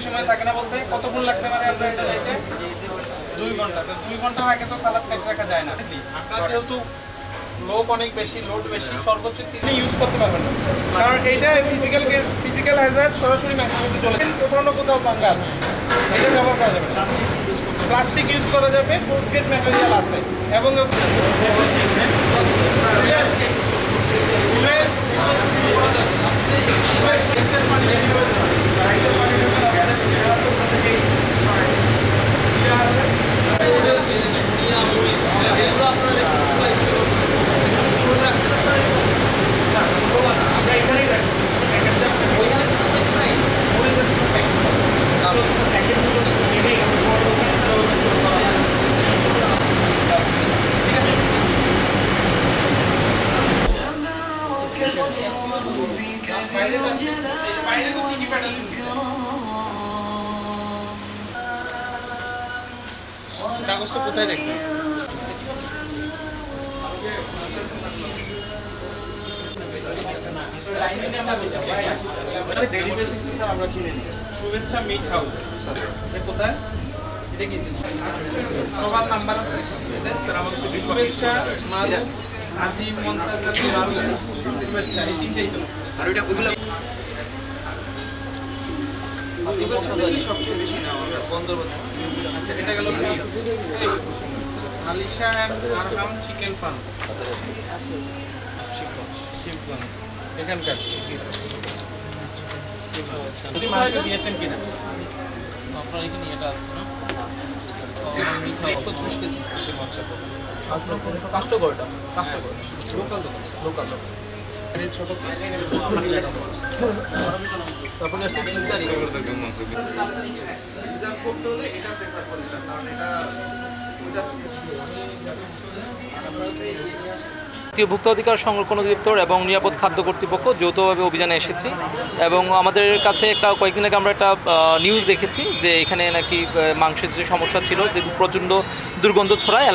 সময় থাকে না বলতে কতক্ষণ লাগতে পারে আপনার এটা যাইতে? 2 ঘন্টা। তো 2 ঘন্টার আগে তো সালাদ কেটে রাখা যায় না। আপনার যেহেতু লোক অনেক বেশি, লোড বেশি, সর্বোচ্চ 3 ইউজ করতে পারবেন না, কারণ এইটা ফিজিক্যাল হ্যাজার্ড সরাসরি ম্যাক্সিমামে চলে যায়। কোথাও না কোথাও পাঙ্গা আছে, এটা ব্যবহার করা যাবে না। প্লাস্টিক ইউজ করা যাবে, ফুড গ্রেড ম্যাটেরিয়াল আছে এবং কাগজটা কোথায় দেখবেন? আমরা কিনে নিই শুভেচ্ছা মিট হাউস। কোথায়? এটা কি সবার নাম্বার আছে? শুভেচ্ছা, মারুফ, আজিম, মন্তাজা, শুভেচ্ছা, এই তিনটেই তো। আর ওইটা ওইগুলো সবচেয়ে বেশি নেওয়া বন্দর। আচ্ছা, এটা গেল Alisha and Arham chicken farm, Shibganj এখানকার। জি স্যার, যদি মাকে দিয়েছেন কিনা আপনার এখানে এটা আছে না? মিঠা 130 কেজি সে মচ্ছা। আচ্ছা আচ্ছা, কাস্টগরটা কাস্টগর লোকাল দোকান, লোকাল দোকান ছোট পিস। তারপরে আসছে 3 তারিখ রিজার্ভ করতে হলে এটা প্রেফার করি স্যার, কারণ এটা জাতীয় ভোক্তা অধিকার সংরক্ষণ অধিদপ্তর এবং নিরাপদ খাদ্য কর্তৃপক্ষ যৌথভাবে অভিযানে এসেছি এবং আমাদের কাছে কয়েকদিন আগে আমরা একটা নিউজ দেখেছি যে এখানে নাকি মাংসের যে সমস্যা ছিল, যে প্রচণ্ড দুর্গন্ধ ছড়ায়,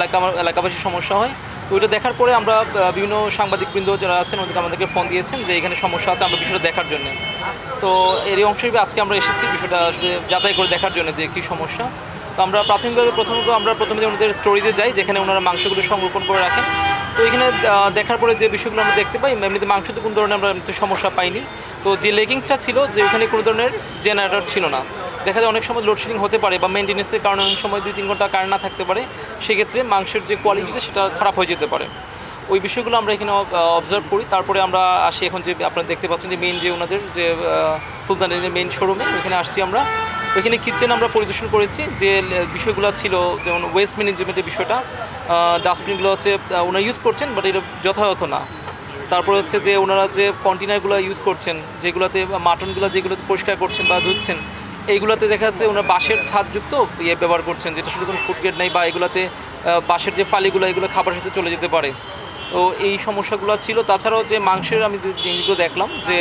এলাকাবাসীর সমস্যা হয়। তো ওইটা দেখার পরে আমরা বিভিন্ন সাংবাদিকবৃন্দ যারা আছেন ওদেরকে আমাদেরকে ফোন দিয়েছেন যে এখানে সমস্যা আছে, আমরা বিষয়টা দেখার জন্য। তো এরই অংশ হিসেবে আজকে আমরা এসেছি বিষয়টা আসলে যাচাই করে দেখার জন্য যে কী সমস্যা। তো আমরা প্রাথমিকভাবে প্রথমে ওনাদের স্টোরেজে যাই যেখানে ওনারা মাংসগুলো সংরক্ষণ করে রাখেন। তো এখানে দেখার পরে যে বিষয়গুলো আমরা দেখতে পাই, এমনিতে মাংসতে কোনো ধরনের আমরা সমস্যা পাইনি। তো যে লেগিংসটা ছিল যে ওখানে কোনো ধরনের জেনারেটর ছিল না। দেখা যায় অনেক সময় লোডশেডিং হতে পারে বা মেনটেন্যান্সের কারণে অনেক সময় 2-3 ঘন্টা কারেন্ট না থাকতে পারে, সেক্ষেত্রে মাংসের যে কোয়ালিটিটা সেটা খারাপ হয়ে যেতে পারে। ওই বিষয়গুলো আমরা এখানে অবজার্ভ করি। তারপরে আমরা আসি এখন যে আপনারা দেখতে পাচ্ছেন যে মেইন যে ওনাদের যে সুলতানের যে মেইন শোরুমে, ওইখানে আসছি আমরা। ওইখানে কিচেন আমরা পরিদর্শন করেছি, যে বিষয়গুলো ছিল যেমন ওয়েস্ট ম্যানেজমেন্টের বিষয়টা, ডাস্টবিনগুলো হচ্ছে ওনারা ইউজ করছেন বাট এটা যথাযথ না। তারপরে হচ্ছে যে ওনারা যে কন্টেনারগুলো ইউজ করছেন, যেগুলোতে মাটনগুলো যেগুলোতে পরিষ্কার করছেন বা ধুচ্ছেন, এইগুলোতে দেখা যাচ্ছে ওনারা বাঁশের ছাদযুক্ত ব্যবহার করছেন, যেটা শুধু কোনো ফুড গ্রেড নেই, বা এগুলোতে বাঁশের যে ফালিগুলো এগুলো খাবারের সাথে চলে যেতে পারে। তো এই সমস্যাগুলো ছিল। তাছাড়াও যে মাংসের আমি যে জিনিসগুলো দেখলাম যে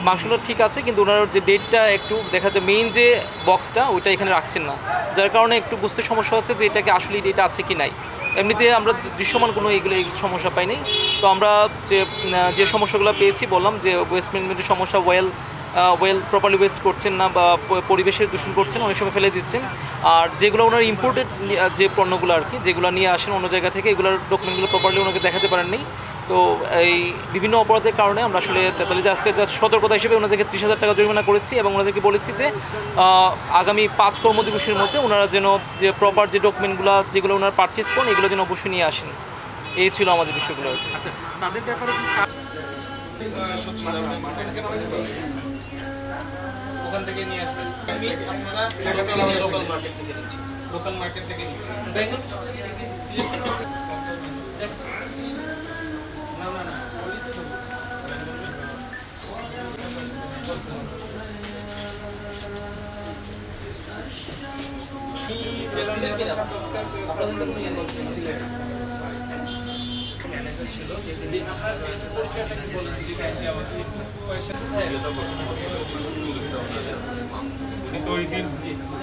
মাংসগুলো ঠিক আছে, কিন্তু ওনার যে ডেটটা একটু দেখা যায় মেইন যে বক্সটা ওইটা এখানে রাখছেন না, যার কারণে একটু বুঝতে সমস্যা হচ্ছে যে এটাকে আসলে ডেট আছে কি নাই। এমনিতে আমরা দৃশ্যমান কোনো এই সমস্যা পাইনি। তো আমরা যে সমস্যাগুলো পেয়েছি বললাম যে ওয়েস্ট ম্যানেজমেন্টের সমস্যা, ওয়েল প্রপারলি ওয়েস্ট করছেন না বা পরিবেশের দূষণ করছেন, অনেক সময় ফেলে দিচ্ছেন। আর যেগুলো ওনার ইম্পোর্টেড যে পণ্যগুলো আর কি, যেগুলো নিয়ে আসেন অন্য জায়গা থেকে, এগুলোর ডকুমেন্টগুলো প্রপারলি ওনাকে দেখাতে পারেননি। তো এই বিভিন্ন অপরাধের কারণে আমরা আসলে তেতালিতে আজকে সতর্কতা হিসেবে ওনাদেরকে 30,000 টাকা জরিমানা করেছি এবং ওনাদেরকে বলেছি যে আগামী 5 কর্মদিবসের মধ্যে ওনারা যেন যে প্রপার যে ডকুমেন্টগুলো যেগুলো ওনারা পারচেজ করেন এগুলো যেন অবশ্যই নিয়ে আসেন। এই ছিল আমাদের বিষয়গুলো। আচ্ছা, তাদের ব্যাপারে ওখান থেকে নিয়ে আসবেন, আপনারা লোকাল মার্কেট থেকে নিচ্ছি, লোকাল মার্কেট থেকে নিচ্ছি। না না না, ছিল ওই দিন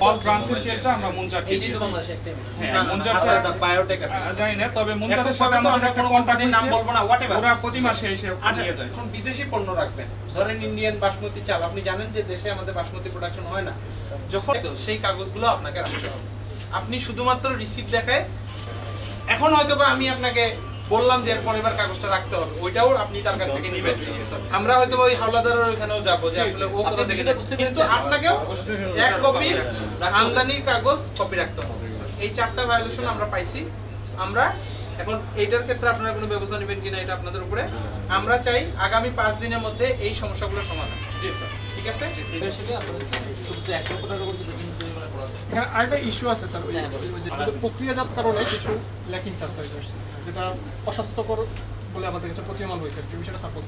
অল ব্রাঞ্চের তেলটা আমরা মুনজারকে এইটাই দিয়ে তো দিই। বাংলাদেশে একটাই হ্যাঁ, মুনজারকে বায়োটেক আছে জানি না, তবে মুনজারের এখন সাথে পর্যন্ত আমাদের আমরা একটা কোনো কন্ট্রাক্ট কোম্পানির নাম বলবো না, whatever। ওরা প্রতি মাসে এসে আচ্ছা, নিয়ে যায়। এখন বিদেশি পণ্য রাখবেন, ধরেন ইন্ডিয়ান বাসমতি চাল, আপনি জানেন যে দেশে আমাদের বাসমতি প্রোডাকশন হয় না, যখন সেই কাগজগুলো আপনাকে রাখতে হবে। আপনি শুধুমাত্র রিসিপ্ট দেখায়, এখন হয়তো বা আমি আপনাকে বললাম যে এরপর এবার কাগজটা রাখতে হবে, ওইটাও আপনি তার কাছ থেকে নেবেন। আমরা হয়তো ওই হাওলাদারের ওখানেও যাবো যে আসলে ও কোথা থেকে নিয়েছে। কিন্তু আপনাকেও এক কপি আমদানির কাগজ কপি রাখতে হবে। এই 4টা ভায়োলেশন আমরা পাইছি। আমরা এখন এইটার ক্ষেত্রে আপনারা কোনো ব্যবস্থা নেবেন কিনা এটা আপনাদের উপরে। আমরা চাই আগামী 5 দিনের মধ্যে এই সমস্যাগুলোর সমাধান। জি স্যার। ঠিক আছে? শুধু 1 লক্ষ টাকা করে বিভিন্ন পরিমাণে করা যায়। এখানে আরেকটা ইস্যু আছে স্যার, ওই যে প্রক্রিয়াজাতকরণে কিছু ল্যাকিংস আছে, যেটা অস্বাস্থ্যকর বলে আমাদের কাছে প্রতীয়মান হয়েছে, এই বিষয়টা সাপোর্ট।